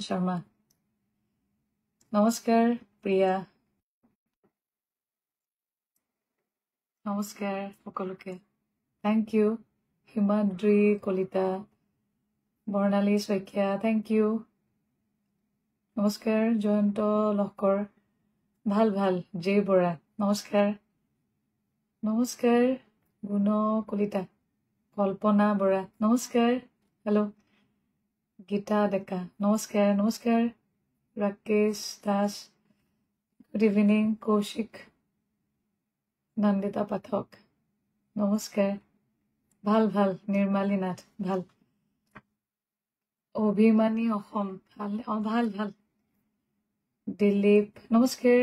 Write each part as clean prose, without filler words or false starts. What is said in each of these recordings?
শৰ্মা নমস্কাৰ প্ৰিয়া নমস্কাৰ সকলোকে থেংক ইউ হিমাদ্ৰী কলিতা বৰ্ণালী শইকীয়া থেংক ইউ নমস্কাৰ জয়ন্ত লহকৰ ভাল জে বৰা নমস্কাৰ নমস্কাৰ গুণ কলিতা কল্পনা বৰা নমস্কাৰ হেল্ল' গীতা ডেকা নমস্কাৰ ৰাকেশ দাস গুড ইভিনিং কৌশিক নন্দিতা পাঠক নমস্কাৰ ভাল নিৰ্মালী নাথ ভাল অভিমানী অসম ভাল দিলীপ নমস্কাৰ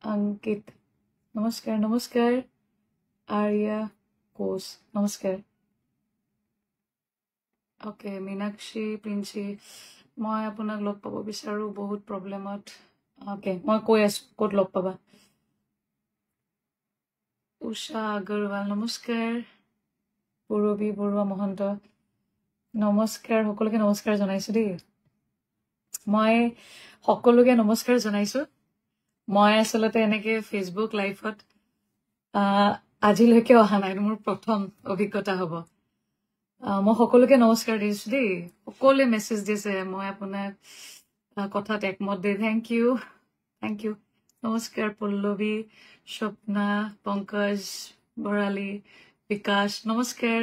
অংকিত নমস্কাৰ আৰ্য়া কোচ নমস্কাৰ অ'কে মীনাক্ষী প্ৰিন্সি মই আপোনাক লগ পাব বিচাৰোঁ বহুত প্ৰব্লেমত অ'কে মই কৈ আছোঁ ক'ত লগ পাবা উষা আগৰৱাল নমস্কাৰ পূৰবী বৰুৱা মহন্ত নমস্কাৰ সকলোকে নমস্কাৰ জনাইছোঁ দেই মই সকলোকে নমস্কাৰ জনাইছোঁ মই আচলতে এনেকৈ ফেচবুক লাইভত আজিলৈকে অহা নাই মোৰ প্ৰথম অভিজ্ঞতা হ'ব মই সকলোকে নমস্কাৰ দিছোঁ দেই সকলোৱে মেছেজ দিছে মই আপোনাক কথাত একমত দেই থেংক ইউ নমস্কাৰ পল্লৱী স্বপ্না পংকজ বৰালী বিকাশ নমস্কাৰ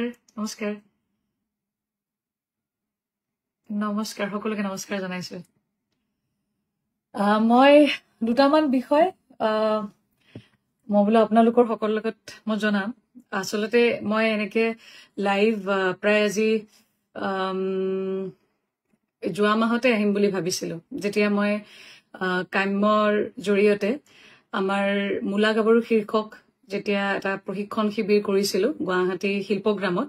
সকলোকে নমস্কাৰ জনাইছোঁ মই দুটামান বিষয় মই বোলো আপোনালোকৰ সকলোৰ লগত মই জনাম আচলতে মই এনেকে লাইভ প্ৰায় আজি যোৱা মাহতে আহিম বুলি ভাবিছিলোঁ যেতিয়া মই কাম্যৰ জৰিয়তে আমাৰ মূলা গাভৰু শীৰ্ষক যেতিয়া এটা প্ৰশিক্ষণ শিবিৰ কৰিছিলোঁ গুৱাহাটী শিল্পগ্ৰামত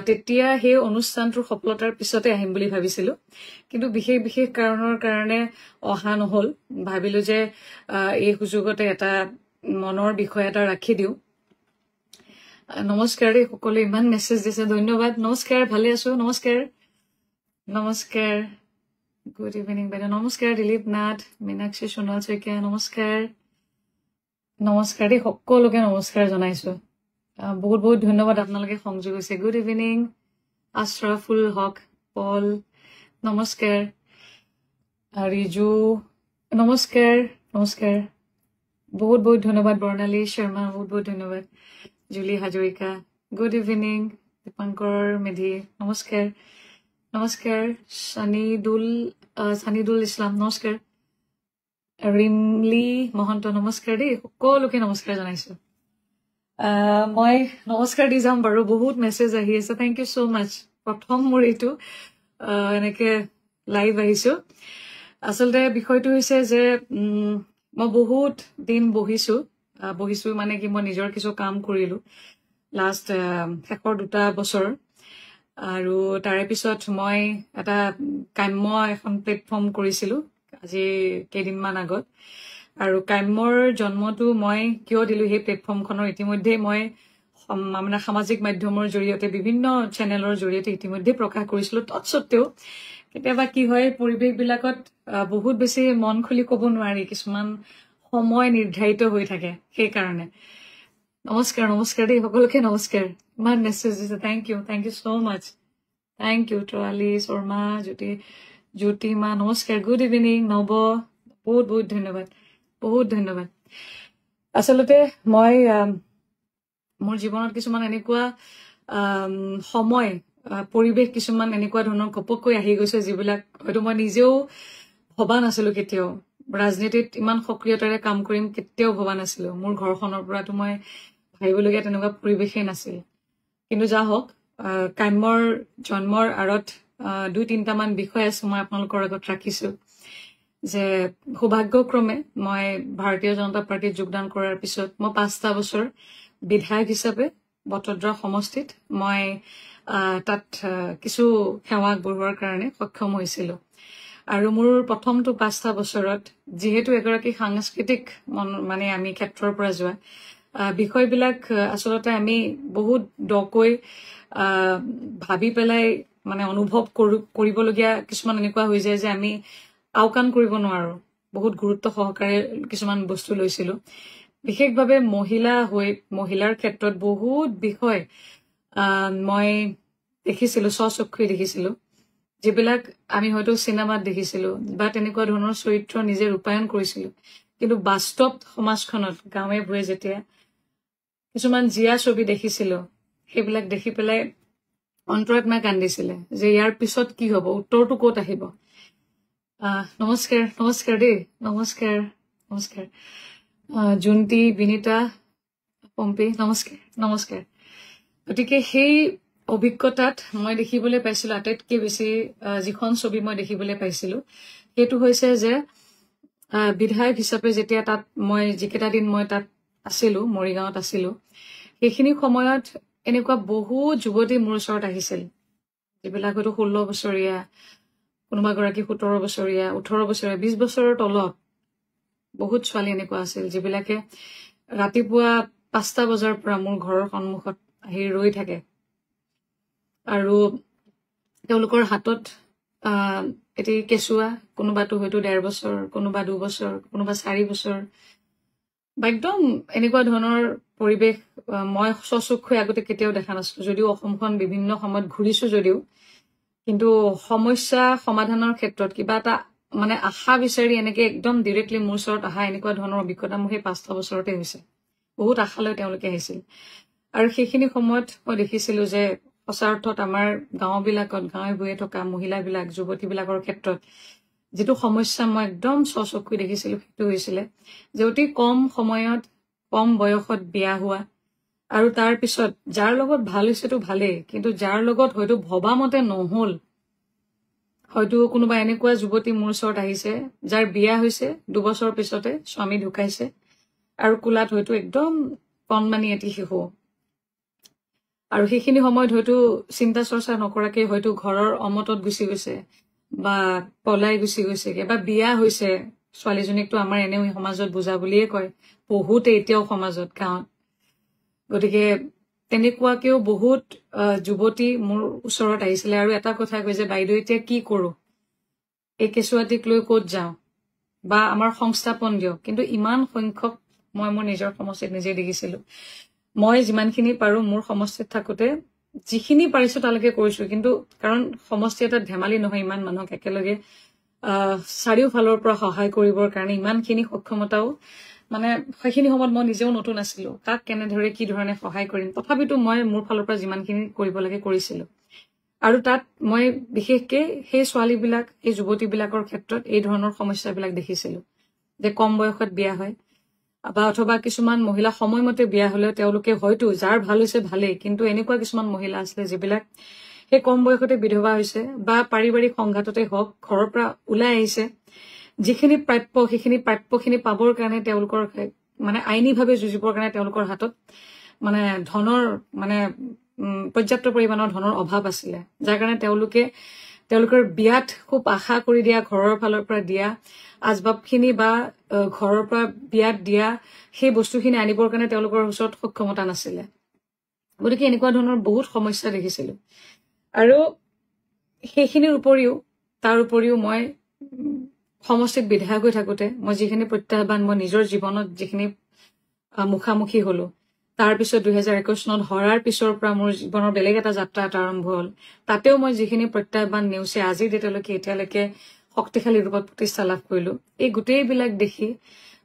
তেতিয়া সেই অনুষ্ঠানটোৰ সফলতাৰ পিছতে আহিম বুলি ভাবিছিলোঁ কিন্তু বিশেষ কাৰণৰ কাৰণে অহা নহ'ল ভাবিলোঁ যে এই সুযোগতে এটা মনৰ বিষয় এটা ৰাখি দিওঁ নমস্কাৰ দেই সকলোৱে ইমান মেছেজ দিছে ধন্যবাদ নমস্কাৰ ভালে আছোঁ নমস্কাৰ গুড ইভিনিং বাইদেউ নমস্কাৰ দিলীপ নাথ মীনাক্ষী সোণাল শইকীয়া নমস্কাৰ দেই সকলোকে নমস্কাৰ জনাইছোঁ বহুত ধন্যবাদ আপোনালোকে সংযোগ হৈছে গুড ইভিনিং আশ্ৰাফুল হক পল নমস্কাৰ ৰিজু নমস্কাৰ বহুত ধন্যবাদ বৰ্ণালী শৰ্মা বহুত ধন্যবাদ জুলি হাজৰিকা গুড ইভিনিং দীপাংকৰ মেধি নমস্কাৰ ছানিদুল ইছলাম নমস্কাৰ ৰিমলি মহন্ত নমস্কাৰ দেই সকলোকে নমস্কাৰ জনাইছোঁ মই নমস্কাৰ দি যাম বাৰু বহুত মেছেজ আহি আছে থেংক ইউ ছ' মাছ প্ৰথম মোৰ এইটো এনেকৈ লাইভ আহিছোঁ আচলতে বিষয়টো হৈছে যে মই বহুত দিন বহিছোঁ মানে কি মই নিজৰ কিছু কাম কৰিলোঁ লাষ্ট শেষৰ 2 বছৰ আৰু তাৰে পিছত মই এটা কাম্য এখন প্লেটফৰ্ম কৰিছিলোঁ আজি কেইদিনমান আগত আৰু কাম্যৰ জন্মটো মই কিয় দিলোঁ সেই প্লেটফৰ্মখনৰ ইতিমধ্যে মই মানে সামাজিক মাধ্যমৰ জৰিয়তে বিভিন্ন চেনেলৰ জৰিয়তে ইতিমধ্যে প্ৰকাশ কৰিছিলোঁ তৎসত্বেও কেতিয়াবা কি হয় পৰিৱেশবিলাকত বহুত বেছি মন খুলি ক'ব নোৱাৰি কিছুমান সময় নিৰ্ধাৰিত হৈ থাকে সেইকাৰণে নমস্কাৰ দেই সকলোকে নমস্কাৰ ইমান মেছেজ দিছে thank you so' much thank you Tarali Sharma Jyotima নমস্কাৰ গুড ইভিনিং নৱ বহুত ধন্যবাদ আচলতে মই মোৰ জীৱনত কিছুমান এনেকুৱা সময় পৰিৱেশ কিছুমান এনেকুৱা ধৰণৰ ঘপককৈ আহি গৈছে যিবিলাক হয়তো মই নিজেও ভবা নাছিলোঁ কেতিয়াও ৰাজনীতিত ইমান সক্ৰিয়তাৰে কাম কৰিম কেতিয়াও ভবা নাছিলোঁ মোৰ ঘৰখনৰ পৰাতো মই ভাবিবলগীয়া তেনেকুৱা পৰিৱেশেই নাছিল কিন্তু যা হওক কাম্যৰ জন্মৰ আঁৰত 2-3টামান বিষয় আছে মই আপোনালোকৰ আগত ৰাখিছোঁ যে সৌভাগ্যক্ৰমে মই ভাৰতীয় জনতা পাৰ্টীত যোগদান কৰাৰ পিছত মই 5টা বছৰ বিধায়ক হিচাপে বটদ্ৰা সমষ্টিত মই তাত কিছু সেৱা আগবঢ়োৱাৰ কাৰণে সক্ষম হৈছিলোঁ আৰু মোৰ প্ৰথমটো 5টা বছৰত যেহেতু এগৰাকী সাংস্কৃতিক মানে আমি ক্ষেত্ৰৰ পৰা যোৱা বিষয়বিলাক আচলতে আমি বহুত দকৈ ভাবি পেলাই মানে অনুভৱ কৰিবলগীয়া কিছুমান এনেকুৱা হৈ যায় যে আমি আওকাণ কৰিব নোৱাৰো বহুত গুৰুত্ব সহকাৰে কিছুমান বস্তু লৈছিলো বিশেষভাৱে মহিলাৰ ক্ষেত্ৰত বহুত বিষয় মই দেখিছিলো স্বচক্ষুৰে দেখিছিলো যিবিলাক আমি হয়তো চিনেমাত দেখিছিলো বা তেনেকুৱা ধৰণৰ চৰিত্ৰ নিজে ৰূপায়ণ কৰিছিলো কিন্তু বাস্তৱ সমাজখনত গাঁৱে ভূঞে যেতিয়া কিছুমান জিয়া ছবি দেখিছিলো সেইবিলাক দেখি পেলাই অন্তৰাত্মাই কান্দিছিলে যে ইয়াৰ পিছত কি হ'ব উত্তৰটো ক'ত আহিব নমস্কাৰ দেই নমস্কাৰ জুন্তি বিনীতা পম্পী নমস্কাৰ গতিকে সেই অভিজ্ঞতাত মই দেখিবলৈ পাইছিলো আটাইতকৈ বেছি যিখন ছবি মই দেখিবলৈ পাইছিলো সেইটো হৈছে যে বিধায়ক হিচাপে যেতিয়া তাত মই যিকেইটা দিন মই তাত আছিলো মৰিগাঁৱত আছিলো সেইখিনি সময়ত এনেকুৱা বহু যুৱতী মোৰ ওচৰত আহিছিল যিবিলাক হয়তো 16 বছৰীয়া কোনোবা গৰাকী 17 বছৰীয়া 18 বছৰীয়া 20 বছৰৰ তলত বহুত ছোৱালী এনেকুৱা আছিল যিবিলাকে ৰাতিপুৱা 5টা বজাৰ পৰা মোৰ ঘৰৰ সন্মুখত আহি ৰৈ থাকে আৰু তেওঁলোকৰ হাতত এটি কেঁচুৱা কোনোবাটো হয়তো 1.5 বছৰ কোনোবা 2 বছৰ কোনোবা 4 বছৰ বা একদম এনেকুৱা ধৰণৰ পৰিৱেশ মই স্বচক্ষুৰে আগতে কেতিয়াও দেখা নাছিলো যদিও অসমখন বিভিন্ন সময়ত ঘূৰিছো যদিও কিন্তু সমস্যা সমাধানৰ ক্ষেত্ৰত কিবা এটা মানে আশা বিচাৰি এনেকে একদম ডিৰেক্টলি মোৰ ওচৰত অহা এনেকুৱা ধৰণৰ অভিজ্ঞতা মোৰ সেই 5টা বছৰতে হৈছে বহুত আশালৈ তেওঁলোকে আহিছিল আৰু সেইখিনি সময়ত মই দেখিছিলো যে সঁচা অৰ্থত আমাৰ গাঁওবিলাকত গাঁৱে ভূঞে থকা মহিলাবিলাক যুৱতীবিলাকৰ ক্ষেত্ৰত যেটো সমস্যা মই একদম স্বচক্ষুৰে দেখিছিলো সেইটো হৈছিলে যে অতি কম সময়ত কম বয়সত বিয়া হোৱা আৰু তাৰ পিছত যাৰ লগত ভাল হৈছেতো ভালেই কিন্তু যাৰ লগত হয়তো ভবা মতে নহল হয়তো কোনোবা এনেকুৱা যুৱতী মোৰ ওচৰত আহিছে যাৰ বিয়া হৈছে 2 বছৰ পিছতে স্বামী ঢুকাইছে আৰু কুলাত হয়তো একদম কণমানি এটি শিশু আৰু সেইখিনি সময়ত হয়তো চিন্তা চৰ্চা নকৰাকে হয়তো ঘৰৰ অমতত গুচি গৈছে বা পলাই গুচি গৈছে বা বিয়া হৈছে ছোৱালীজনীকতো আমাৰ এনেও সমাজত বুজা বুলিয়ে কয় বহুতে এতিয়াও সমাজত গাঁৱত গতিকে তেনেকুৱাকেও বহুত যুৱতী মোৰ ওচৰত আহিছিলে আৰু এটা কথা কৈছে বাইদেউ এতিয়া কি কৰো এই কেঁচুৱাটিক লৈ ক'ত যাওঁ বা আমাৰ সংস্থাপন দিয়ক কিন্তু ইমান সংখ্যক মই মোৰ নিজৰ সমষ্টিত নিজে দেখিছিলো মই যিমানখিনি পাৰো মোৰ সমষ্টিত থাকোতে যিখিনি পাৰিছো তালৈকে কৰিছো কিন্তু কাৰণ সমষ্টি এটা ধেমালি নহয় ইমান মানুহক একেলগে চাৰিওফালৰ পৰা সহায় কৰিবৰ কাৰণে ইমানখিনি সক্ষমতাও মানে সেইখিনি সময়ত মই নিজেও নতুন আছিলো কাক কেনেদৰে কি ধৰণে সহায় কৰিম তথাপিতো মই মোৰ ফালৰ পৰা যিমানখিনি কৰিব লাগে কৰিছিলো আৰু তাত মই বিশেষকৈ সেই ছোৱালীবিলাক এই যুৱতীবিলাকৰ ক্ষেত্ৰত এই ধৰণৰ সমস্যাবিলাক দেখিছিলো যে কম বয়সত বিয়া হয় বা অথবা কিছুমান মহিলা সময়মতে বিয়া হলেও তেওঁলোকে হয়তো যাৰ ভাল হৈছে ভালেই কিন্তু এনেকুৱা কিছুমান মহিলা আছিলে যিবিলাক সেই কম বয়সতে বিধৱা হৈছে বা পাৰিবাৰিক সংঘাততে হওক ঘৰৰ পৰা ওলাই আহিছে যিখিনি প্ৰাপ্য সেইখিনি প্ৰাপ্যখিনি পাবৰ কাৰণে তেওঁলোকৰ মানে আইনীভাৱে যুঁজিবৰ কাৰণে তেওঁলোকৰ হাতত মানে ধনৰ মানে পৰ্যাপ্ত পৰিমাণৰ ধনৰ অভাৱ আছিলে যাৰ কাৰণে তেওঁলোকৰ বিয়াত খুব আশা কৰি দিয়া ঘৰৰ ফালৰ পৰা দিয়া আজবাবখিনি বা ঘৰৰ পৰা বিয়াত দিয়া সেই বস্তুখিনি আনিবৰ কাৰণে তেওঁলোকৰ ওচৰত সক্ষমতা নাছিলে গতিকে এনেকুৱা ধৰণৰ বহুত সমস্যা দেখিছিলো আৰু সেইখিনিৰ উপৰিও তাৰ উপৰিও মই সমষ্টিত বিধায়ক হৈ থাকোতে মই যিখিনি প্ৰত্যাহ্বান মই নিজৰ জীৱনত যিখিনি মুখামুখি হলো তাৰপিছত 2021 চনত হৰাৰ পিছৰ পৰা মোৰ জীৱনৰ বেলেগ এটা যাত্ৰা এটা আৰম্ভ হ'ল তাতেও মই যিখিনি প্ৰত্যাহ্বান নেওচি আজিৰ ডেটলৈকে এতিয়ালৈকে শক্তিশালী ৰূপত প্ৰতিষ্ঠা লাভ কৰিলো এই গোটেইবিলাক দেখি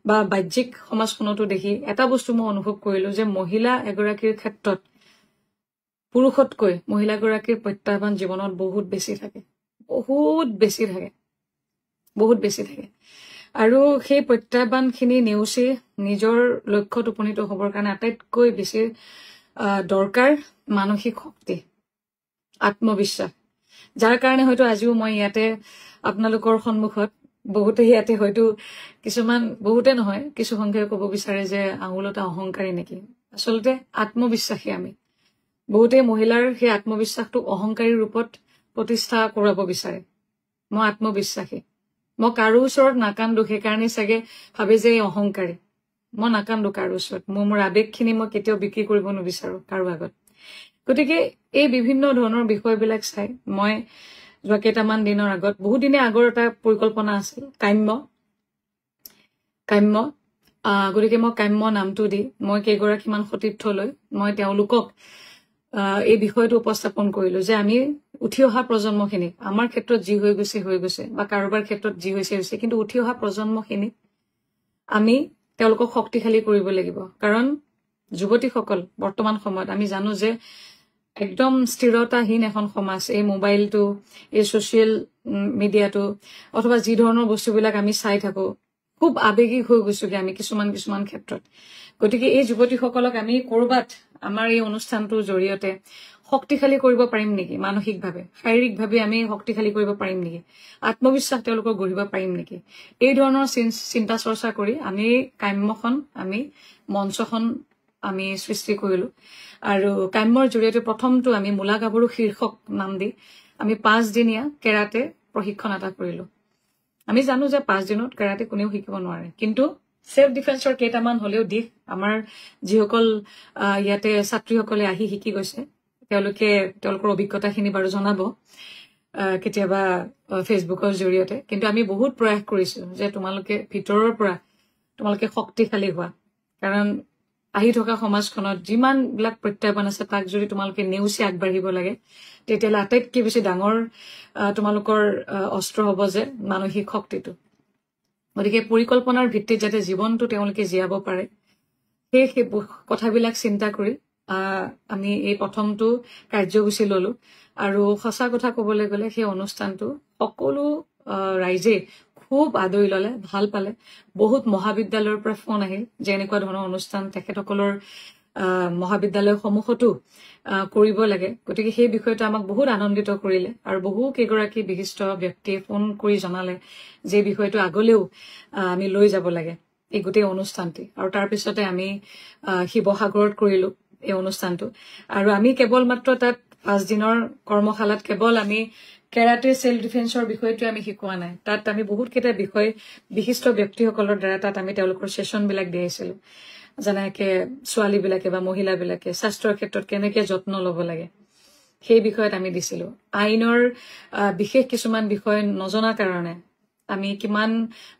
বা বাহ্যিক সমাজখনতো দেখি এটা বস্তু মই অনুভৱ কৰিলো যে মহিলা এগৰাকীৰ ক্ষেত্ৰত পুৰুষতকৈ মহিলাগৰাকীৰ প্ৰত্যাহ্বান জীৱনত বহুত বেছি থাকে আৰু সেই প্ৰত্যাহ্বানখিনি নেওচি নিজৰ লক্ষ্যত উপনীত হ'বৰ কাৰণে আটাইতকৈ বেছি দৰকাৰ মানসিক শক্তি আত্মবিশ্বাস যাৰ কাৰণে হয়তো আজিও মই ইয়াতে আপোনালোকৰ সন্মুখত বহুতে ইয়াতে হয়তো বহুতে নহয় কিছু সংখ্যাই ক'ব বিচাৰে যে আঙুলতা অহংকাৰী নেকি আচলতে আত্মবিশ্বাসী আমি বহুতে মহিলাৰ সেই আত্মবিশ্বাসটোক অহংকাৰী ৰূপত প্ৰতিষ্ঠা কৰাব বিচাৰে মই আত্মবিশ্বাসী মই কাৰো ওচৰত নাকান্দো সেইকাৰণে চাগে ভাবে যে অহংকাৰী মই নাকান্দো কাৰো ওচৰত মোৰ আবেগখিনি মই কেতিয়াও বিক্ৰী কৰিব নিবিচাৰো কাৰো আগত গতিকে এই বিভিন্ন ধৰণৰ বিষয়বিলাক চাই মই যোৱা কেইটামান দিনৰ আগত বহুত দিনে আগৰ এটা পৰিকল্পনা আছিল কাম্য গতিকে মই কাম্য নামটো দি মই কেইগৰাকীমান সতীৰ্থলৈ মই তেওঁলোকক এই বিষয়টো উপস্থাপন কৰিলো যে আমি উঠি অহা প্ৰজন্মখিনিক আমাৰ ক্ষেত্ৰত যি হৈ গৈছে বা কাৰোবাৰ ক্ষেত্ৰত যি হৈছে কিন্তু উঠি অহা প্ৰজন্মখিনিক আমি তেওঁলোকক শক্তিশালী কৰিব লাগিব কাৰণ যুৱতীসকল বৰ্তমান সময়ত আমি জানো যে একদম স্থিৰতাহীন এখন সমাজ এই মোবাইলটো এই ছচিয়েল মিডিয়াটো অথবা যি ধৰণৰ বস্তুবিলাক আমি চাই থাকো খুব আবেগিক হৈ গৈছোগে আমি কিছুমান ক্ষেত্ৰত গতিকে এই যুৱতীসকলক আমি কৰবাত আমাৰ এই অনুষ্ঠানটোৰ জৰিয়তে শক্তিশালী কৰিব পাৰিম নেকি মানসিকভাৱে শাৰীৰিকভাৱে আমি শক্তিশালী কৰিব পাৰিম নেকি আত্মবিশ্বাস তেওঁলোকক গঢ়িব পাৰিম নেকি এই ধৰণৰ চিন্তা চৰ্চা কৰি আমি কাম্যখন আমি মঞ্চখন আমি সৃষ্টি কৰিলো আৰু কাম্যৰ জৰিয়তে প্ৰথমটো আমি মূলা গাভৰু শীৰ্ষক নাম দি আমি 5 দিনীয়া কেৰাটে প্ৰশিক্ষণ এটা কৰিলো আমি জানো যে 5 দিনত কেৰাটে কোনেও শিকিব নোৱাৰে কিন্তু সেলফ ডিফেন্সৰ কেইটামান হলেও দিশ আমাৰ যিসকল ইয়াতে ছাত্ৰীসকলে আহি শিকি গৈছে তেওঁলোকৰ অভিজ্ঞতাখিনি বাৰু জনাব কেতিয়াবা ফেচবুকৰ জৰিয়তে কিন্তু আমি বহুত প্ৰয়াস কৰিছো যে তোমালোকে ভিতৰৰ পৰা তোমালোকে শক্তিশালী হোৱা কাৰণ আহি থকা সমাজখনত যিমানবিলাক প্ৰত্যাহ্বান আছে তাক যদি তোমালোকে নেউচি আগবাঢ়িব লাগে তেতিয়াহ'লে আটাইতকৈ বেছি ডাঙৰ তোমালোকৰ অস্ত্ৰ হ'ব যে মানসিক শক্তিটো গতিকে পৰিকল্পনাৰ ভিত্তিত যাতে জীৱনটো তেওঁলোকে জীয়াব পাৰে সেই কথাবিলাক চিন্তা কৰি আমি এই প্ৰথমটো কাৰ্যসূচী ললো আৰু সঁচা কথা ক'বলৈ গ'লে সেই অনুষ্ঠানটো সকলো ৰাইজে খুব আদৰি ললে ভাল পালে বহুত মহাবিদ্যালয়ৰ পৰা ফোন আহিল যে এনেকুৱা ধৰণৰ অনুষ্ঠান তেখেতসকলৰ মহাবিদ্যালয় সমূহতো কৰিব লাগে গতিকে সেই বিষয়টো আমাক বহুত আনন্দিত কৰিলে আৰু বহু কেইগৰাকী বিশিষ্ট ব্যক্তিয়ে ফোন কৰি জনালে যে বিষয়টো আগলেও আমি লৈ যাব লাগে এই গোটেই অনুষ্ঠানটি আৰু তাৰ পিছতে আমি শিৱসাগৰত কৰিলো এই অনুষ্ঠানটো আৰু আমি কেৱল মাত্ৰ তাত 5 দিনৰ কৰ্মশালাত কেৱল আমি কেৰাটে সেলফ ডিফেন্সৰ বিষয়টো আমি শিকোৱা নাই তাত আমি বহুত কেইটা বিষয় বিশিষ্ট ব্যক্তিসকলৰ দ্বাৰা তাত আমি তেওঁলোকৰ সেশনবিলাক দিয়াইছিলো যেনেকে ছোৱালীবিলাকে বা মহিলাবিলাকে স্বাস্থ্যৰ ক্ষেত্ৰত কেনেকে যত্ন ল'ব লাগে সেই বিষয়ত আমি দিছিলো আইনৰ বিশেষ কিছুমান বিষয় নজনা কাৰণে আমি কিমান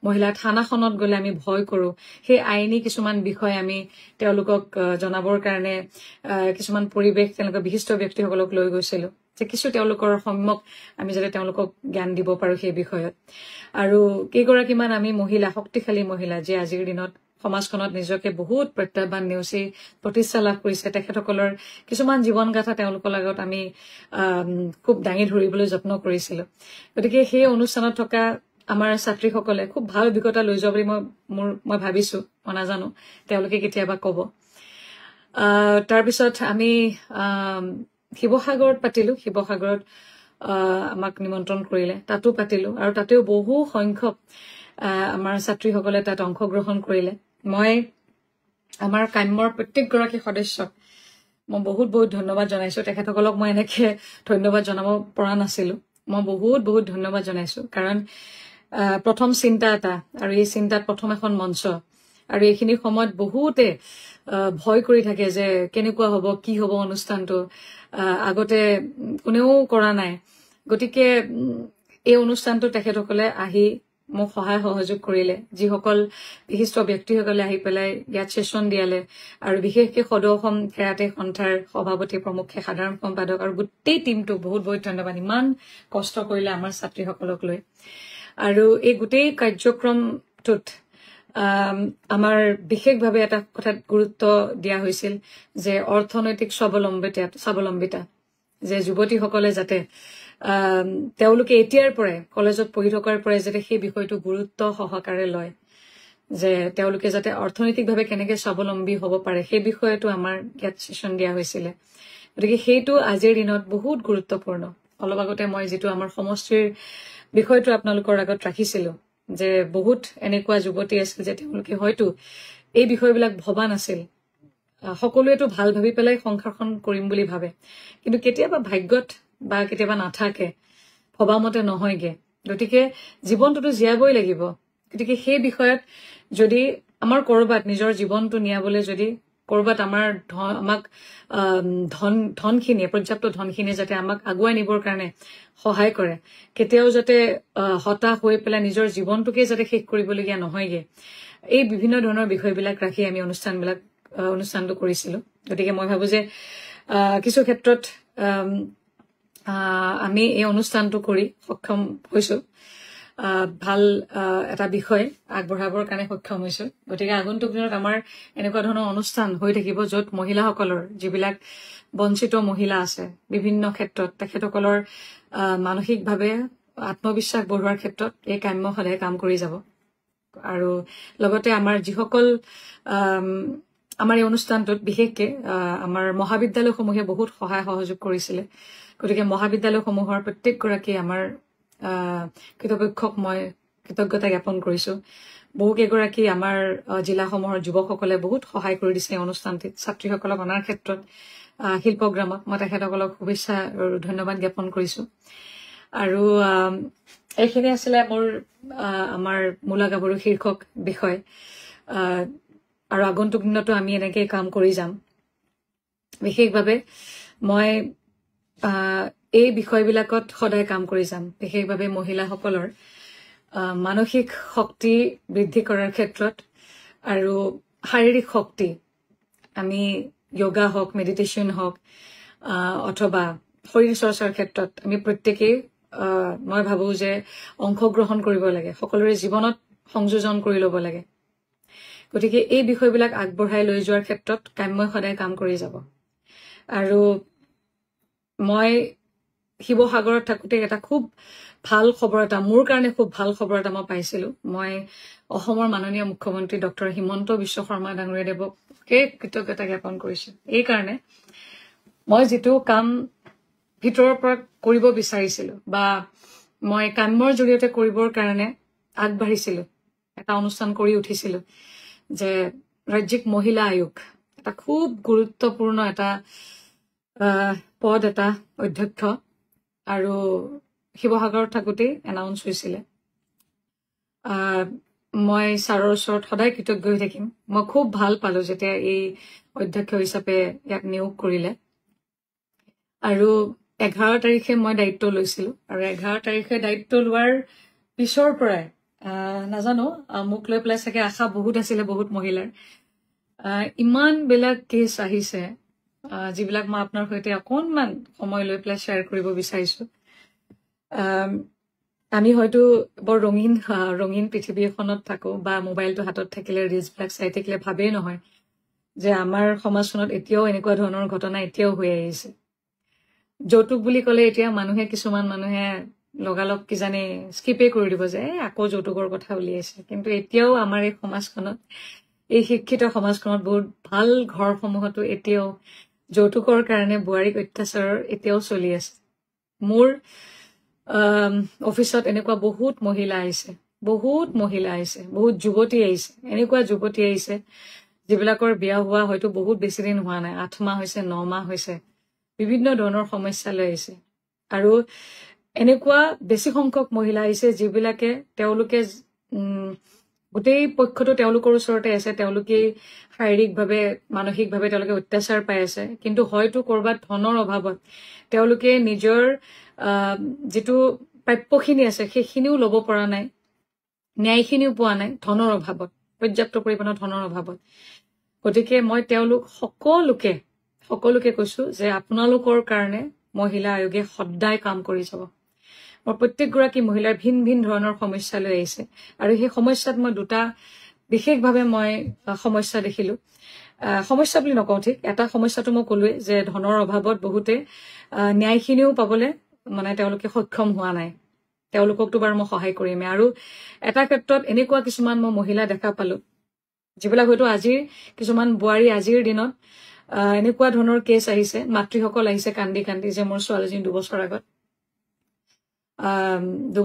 মহিলা থানাখনত গ'লে আমি ভয় কৰো সেই আইনী কিছুমান বিষয় আমি তেওঁলোকক জনাবৰ কাৰণে কিছুমান পৰিৱেশ তেওঁলোকৰ বিশিষ্ট ব্যক্তিসকলক লৈ গৈছিলো যে কিছু তেওঁলোকৰ সম্যক আমি যাতে তেওঁলোকক জ্ঞান দিব পাৰো সেই বিষয়ত আৰু কেইগৰাকীমান আমি মহিলা শক্তিশালী মহিলা যে আজিৰ দিনত সমাজখনত নিজকে বহুত প্ৰত্যাহ্বান নেওচি প্ৰতিষ্ঠা লাভ কৰিছে তেখেতসকলৰ কিছুমান জীৱন গাথা তেওঁলোকৰ লগত আমি খুব দাঙি ধৰিবলৈ যত্ন কৰিছিলো গতিকে সেই অনুষ্ঠানত থকা আমাৰ ছাত্ৰীসকলে খুব ভাল অভিজ্ঞতা লৈ যোৱা বুলি মই ভাবিছো মই নাজানো তেওঁলোকে কেতিয়াবা ক'ব তাৰপিছত আমি শিৱসাগৰত পাতিলো শিৱসাগৰত আমাক নিমন্ত্ৰণ কৰিলে তাতো পাতিলো আৰু তাতেও বহু সংখ্যক আমাৰ ছাত্ৰীসকলে তাত অংশগ্ৰহণ কৰিলে মই আমাৰ কাম্যৰ প্ৰত্যেকগৰাকী সদস্যক মই বহুত ধন্যবাদ জনাইছো তেখেতসকলক মই এনেকে ধন্যবাদ জনাব পৰা নাছিলো মই বহুত ধন্যবাদ জনাইছো কাৰণ প্ৰথম চিন্তা এটা আৰু এই চিন্তাত প্ৰথম এখন মঞ্চ আৰু এইখিনি সময়ত বহুতে ভয় কৰি থাকে যে কেনেকুৱা হ'ব কি হ'ব অনুষ্ঠানটো আগতে কোনেও কৰা নাই গতিকে এই অনুষ্ঠানটো তেখেতসকলে আহি মোক সহায় সহযোগ কৰিলে যিসকল বিশিষ্ট ব্যক্তিসকলে আহি পেলাই ইয়াত সেশন দিয়ালে আৰু বিশেষকৈ সদৌ অসম কেৰাটে সন্থাৰ সভাপতি প্ৰমুখ্যে সাধাৰণ সম্পাদক আৰু গোটেই টিমটোক বহুত ধন্যবাদ ইমান কষ্ট কৰিলে আমাৰ ছাত্ৰীসকলক লৈ আৰু এই গোটেই কাৰ্যক্ৰমটোত আমাৰ বিশেষভাৱে এটা কথাত গুৰুত্ব দিয়া হৈছিল যে অৰ্থনৈতিক স্বাৱলম্বিতা যে যুৱতীসকলে যাতে তেওঁলোকে এতিয়াৰ পৰাই কলেজত পঢ়ি থকাৰ পৰাই যাতে সেই বিষয়টো গুৰুত্ব সহকাৰে লয় যে তেওঁলোকে যাতে অৰ্থনৈতিকভাৱে কেনেকৈ স্বাৱলম্বী হ'ব পাৰে সেই বিষয়টো আমাৰ ইয়াত সেশন দিয়া হৈছিলে গতিকে সেইটো আজিৰ দিনত বহুত গুৰুত্বপূৰ্ণ অলপ আগতে মই যিটো আমাৰ সমষ্টিৰ বিষয়টো আপোনালোকৰ আগত ৰাখিছিলো যে বহুত এনেকুৱা যুৱতী আছিল যে তেওঁলোকে হয়তো এই বিষয়বিলাক ভবা নাছিল সকলোৱেতো ভাল ভাবি পেলাই সংসাৰখন কৰিম বুলি ভাবে কিন্তু কেতিয়াবা ভাগ্যত বা কেতিয়াবা নাথাকে ভবা মতে নহয়গে গতিকে জীৱনটোতো জীয়াবই লাগিব গতিকে সেই বিষয়ত যদি আমাৰ কৰবাত নিজৰ জীৱনটো নিয়াবলৈ যদি কৰবাত আমাৰ আমাক ধনখিনিয়ে পৰ্যাপ্ত ধনখিনিয়ে যাতে আমাক আগুৱাই নিবৰ কাৰণে সহায় কৰে, কেতিয়াও যাতে হতাশ হৈ পেলাই নিজৰ জীৱনটোকে যাতে শেষ কৰিবলগীয়া নহয়গে, এই বিভিন্ন ধৰণৰ বিষয়বিলাক ৰাখি আমি অনুষ্ঠানটো কৰিছিলো। গতিকে মই ভাবো যে কিছু ক্ষেত্ৰত আমি এই অনুষ্ঠানটো কৰি সক্ষম হৈছো, ভাল এটা বিষয় আগবঢ়াবৰ কাৰণে সক্ষম হৈছো। গতিকে আগন্তুক দিনত আমাৰ এনেকুৱা ধৰণৰ অনুষ্ঠান হৈ থাকিব, য'ত মহিলাসকলৰ যিবিলাক বঞ্চিত মহিলা আছে বিভিন্ন ক্ষেত্ৰত, তেখেতসকলৰ মানসিকভাৱে আত্মবিশ্বাস বঢ়োৱাৰ ক্ষেত্ৰত এই কাম্য সদায় কাম কৰি যাব। আৰু লগতে আমাৰ যিসকল আমাৰ এই অনুষ্ঠানটোত বিশেষকে আমাৰ মহাবিদ্যালয়সমূহে বহুত সহায় সহযোগ কৰিছিলে। গতিকে মহাবিদ্যালয়সমূহৰ প্ৰত্যেকগৰাকী আমাৰ কৃতপক্ষক মই কৃতজ্ঞতা জ্ঞাপন কৰিছো। বহুকেইগৰাকী আমাৰ জিলাসমূহৰ যুৱকসকলে বহুত সহায় কৰি দিছে এই অনুষ্ঠানটিত, ছাত্ৰীসকলক অনাৰ ক্ষেত্ৰত শিল্পগ্ৰামত মই তেখেতসকলক শুভেচ্ছা আৰু ধন্যবাদ জ্ঞাপন কৰিছো। আৰু এইখিনি আছিলে মোৰ আমাৰ মূলা গাভৰু শীৰ্ষক বিষয়। আৰু আগন্তুক দিনতো আমি এনেকৈ কাম কৰি যাম। বিশেষভাৱে মই এই বিষয়বিলাকত সদায় কাম কৰি যাম। বিশেষভাৱে মহিলাসকলৰ মানসিক শক্তি বৃদ্ধি কৰাৰ ক্ষেত্ৰত আৰু শাৰীৰিক শক্তি, আমি যোগা হওক, মেডিটেশ্যন হওক অথবা শৰীৰ চৰ্চাৰ ক্ষেত্ৰত আমি প্ৰত্যেকেই মই ভাবো যে অংশগ্ৰহণ কৰিব লাগে, সকলোৰে জীৱনত সংযোজন কৰি ল'ব লাগে। গতিকে এই বিষয়বিলাক আগবঢ়াই লৈ যোৱাৰ ক্ষেত্ৰত কাম্যই সদায় কাম কৰি যাব। আৰু মই শিৱসাগৰত থাকোঁতে এটা খুব ভাল খবৰ এটা, মোৰ কাৰণে খুব ভাল খবৰ এটা মই পাইছিলো। মই অসমৰ মাননীয় মুখ্যমন্ত্ৰী ডক্টৰ হিমন্ত বিশ্ব শৰ্মা ডাঙৰীয়াদেৱকে কৃতজ্ঞতা জ্ঞাপন কৰিছো। এই কাৰণে মই যিটো কাম ভিতৰৰ পৰা কৰিব বিচাৰিছিলো বা মই কামৰ জৰিয়তে কৰিবৰ কাৰণে আগবাঢ়িছিলো, এটা অনুষ্ঠান কৰি উঠিছিলো যে ৰাজ্যিক মহিলা আয়োগ, এটা খুব গুৰুত্বপূৰ্ণ এটা পদ, এটা অধ্যক্ষ, আৰু শিৱসাগৰত থাকোঁতেই এনাউন্স হৈছিলে। মই ছাৰৰ ওচৰত সদায় কৃতজ্ঞ হৈ থাকিম। মই খুব ভাল পালো যেতিয়া এই অধ্যক্ষ হিচাপে ইয়াক নিয়োগ কৰিলে। আৰু 11 তাৰিখে মই দায়িত্ব লৈছিলো, আৰু 11 তাৰিখে দায়িত্ব লোৱাৰ পিছৰ পৰাই নাজানো, মোক লৈ পেলাই চাগে আশা বহুত আছিলে বহুত মহিলাৰ। ইমানবিলাক কেছ আহিছে যিবিলাক মই আপোনাৰ সৈতে অকণমান সময় লৈ পেলাই শ্বেয়াৰ কৰিব বিচাৰিছো। আমি হয়তো বৰ ৰঙীন পৃথিৱী এখনত থাকো, বা মোবাইলটো হাতত থাকিলে ৰিলছবিলাক চাই থাকিলে ভাবেই নহয় যে আমাৰ সমাজখনত এতিয়াও এনেকুৱা ধৰণৰ ঘটনা এতিয়াও হৈ আহিছে। যৌতুক বুলি ক'লে এতিয়া কিছুমান মানুহে লগালগ কিজানি স্কিপে কৰি দিব যে আকৌ যৌতুকৰ কথা উলিয়াইছে। কিন্তু এতিয়াও আমাৰ এই সমাজখনত, এই শিক্ষিত সমাজখনত, বহুত ভাল ঘৰসমূহতো এতিয়াও যৌতুকৰ কাৰণে বোৱাৰীক অত্যাচাৰৰ এতিয়াও চলি আছে। মোৰ অফিচত এনেকুৱা বহুত মহিলা আহিছে, বহুত যুৱতী আহিছে, এনেকুৱা যুৱতী আহিছে যিবিলাকৰ বিয়া হোৱা হয়তো বহুত বেছি দিন হোৱা নাই, 8 মাহ হৈছে, 9 মাহ হৈছে, বিভিন্ন ধৰণৰ সমস্যা লৈ আহিছে। আৰু এনেকুৱা বেছি সংখ্যক মহিলা আহিছে যিবিলাকে তেওঁলোকে গোটেই পক্ষটো তেওঁলোকৰ ওচৰতে আছে, তেওঁলোকেই শাৰীৰিকভাৱে মানসিকভাৱে তেওঁলোকে অত্যাচাৰ পাই আছে, কিন্তু হয়তো ক'ৰবাত ধনৰ অভাৱত তেওঁলোকে নিজৰ যিটো প্ৰাপ্যখিনি আছে সেইখিনিও ল'ব পৰা নাই, ন্যায়খিনিও পোৱা নাই, ধনৰ অভাৱত, পৰ্যাপ্ত পৰিমাণৰ ধনৰ অভাৱত। গতিকে মই তেওঁলোক সকলোকে কৈছো যে আপোনালোকৰ কাৰণে মহিলা আয়োগে সদায় কাম কৰি যাব। মোৰ প্ৰত্যেকগৰাকী মহিলাৰ ভিন ধৰণৰ সমস্যা লৈ আহিছে, আৰু সেই সমস্যাত মই দুটা বিশেষভাৱে মই সমস্যা দেখিলো। সমস্যা বুলি নকওঁ, ঠিক এটা সমস্যাটো মই ক'লোৱে যে ধনৰ অভাৱত বহুতে ন্যায়খিনিও পাবলৈ তেওঁলোকে সক্ষম হোৱা নাই। তেওঁলোককতো বাৰু মই সহায় কৰিমেই। আৰু এটা ক্ষেত্ৰত এনেকুৱা কিছুমান মই মহিলা দেখা পালো যিবিলাক হয়তো কিছুমান বোৱাৰী আজিৰ দিনত এনেকুৱা ধৰণৰ কেছ আহিছে, মাতৃসকল আহিছে কান্দি যে মোৰ ছোৱালীজনী 2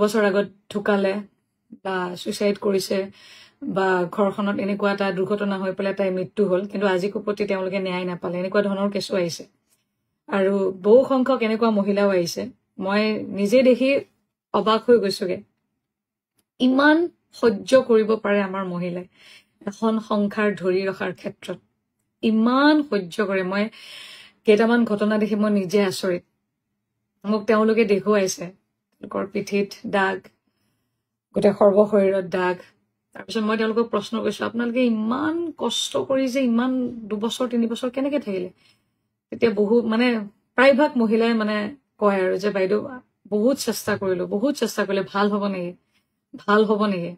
বছৰ আগত ঢুকালে বা ছুইচাইড কৰিছে, বা ঘৰখনত এনেকুৱা এটা দুৰ্ঘটনা হৈ পেলাই তাইৰ মৃত্যু হ'ল, কিন্তু আজি কোপতি তেওঁলোকে ন্যায় নাপালে, এনেকুৱা ধৰণৰ কেছো আহিছে। আৰু বহু সংখ্যক এনেকুৱা মহিলাও আহিছে, মই নিজে দেখি অবাক হৈ গৈছোগে, ইমান সহ্য কৰিব পাৰে আমাৰ মহিলাই এখন সংসাৰ ধৰি ৰখাৰ ক্ষেত্ৰত। ইমান সহ্য কৰে মই কেইটামান ঘটনা দেখি মই নিজে আচৰিত মোক তেওঁলোকে দেখুৱাইছে তেওঁলোকৰ পিঠিত দাগ গোটেই সৰ্বশৰীৰত দাগ তাৰপিছত মই তেওঁলোকক প্ৰশ্ন কৰিছো আপোনালোকে ইমান কষ্ট কৰি যে ইমান 2 বছৰ 3 বছৰ কেনেকে থাকিলে তেতিয়া বহু মানে প্ৰায়ভাগ মহিলাই মানে কয় আৰু যে বাইদেউ বহুত চেষ্টা কৰিলে ভাল হ'ব নেকি